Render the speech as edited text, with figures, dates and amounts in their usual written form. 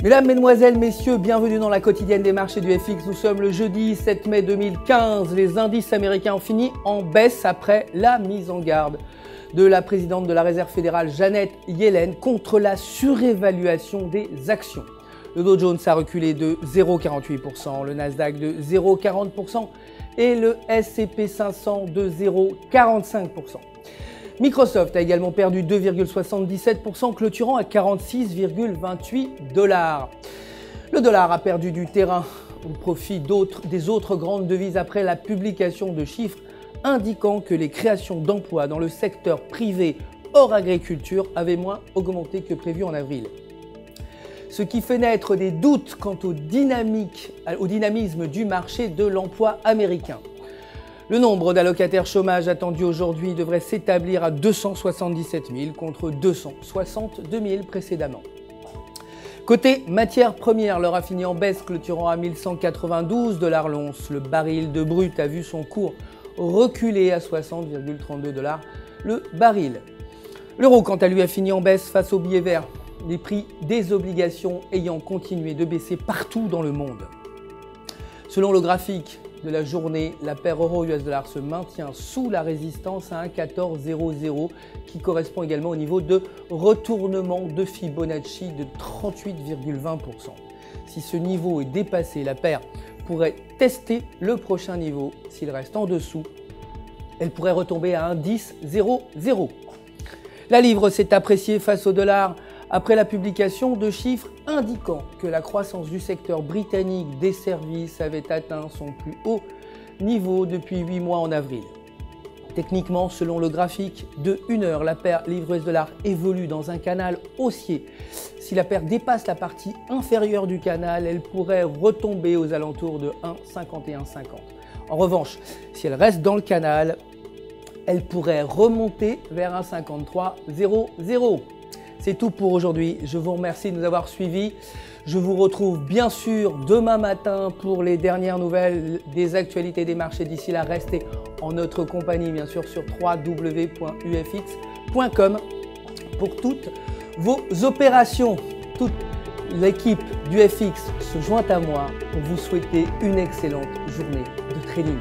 Mesdames, Mesdemoiselles, Messieurs, bienvenue dans la quotidienne des marchés du FX. Nous sommes le jeudi 7 mai 2015. Les indices américains ont fini en baisse après la mise en garde de la présidente de la Réserve fédérale, Janet Yellen, contre la surévaluation des actions. Le Dow Jones a reculé de 0,48%, le Nasdaq de 0,40% et le S&P 500 de 0,45%. Microsoft a également perdu 2,77%, clôturant à 46,28 $. Le dollar a perdu du terrain au profit des autres grandes devises après la publication de chiffres indiquant que les créations d'emplois dans le secteur privé hors agriculture avaient moins augmenté que prévu en avril. Ce qui fait naître des doutes quant au dynamisme du marché de l'emploi américain. Le nombre d'allocataires chômage attendu aujourd'hui devrait s'établir à 277 000 contre 262 000 précédemment. Côté matières premières, l'or a fini en baisse, clôturant à 1192 $ l'once. Le baril de brut a vu son cours reculer à 60,32 $ le baril. L'euro, quant à lui, a fini en baisse face aux billets verts, les prix des obligations ayant continué de baisser partout dans le monde. Selon le graphique de la journée, la paire euro-US dollar se maintient sous la résistance à 1,1400 qui correspond également au niveau de retournement de Fibonacci de 38,20%. Si ce niveau est dépassé, la paire pourrait tester le prochain niveau. S'il reste en dessous, elle pourrait retomber à 1,1000. La livre s'est appréciée face au dollar après la publication de chiffres indiquant que la croissance du secteur britannique des services avait atteint son plus haut niveau depuis 8 mois en avril. Techniquement, selon le graphique de 1 heure, la paire livre-US-dollar évolue dans un canal haussier. Si la paire dépasse la partie inférieure du canal, elle pourrait retomber aux alentours de 1,5150. En revanche, si elle reste dans le canal, elle pourrait remonter vers 1,5300. C'est tout pour aujourd'hui. Je vous remercie de nous avoir suivis. Je vous retrouve bien sûr demain matin pour les dernières nouvelles des actualités des marchés. D'ici là, restez en notre compagnie, bien sûr, sur www.ufx.com pour toutes vos opérations. Toute l'équipe du FX se joint à moi pour vous souhaiter une excellente journée de trading.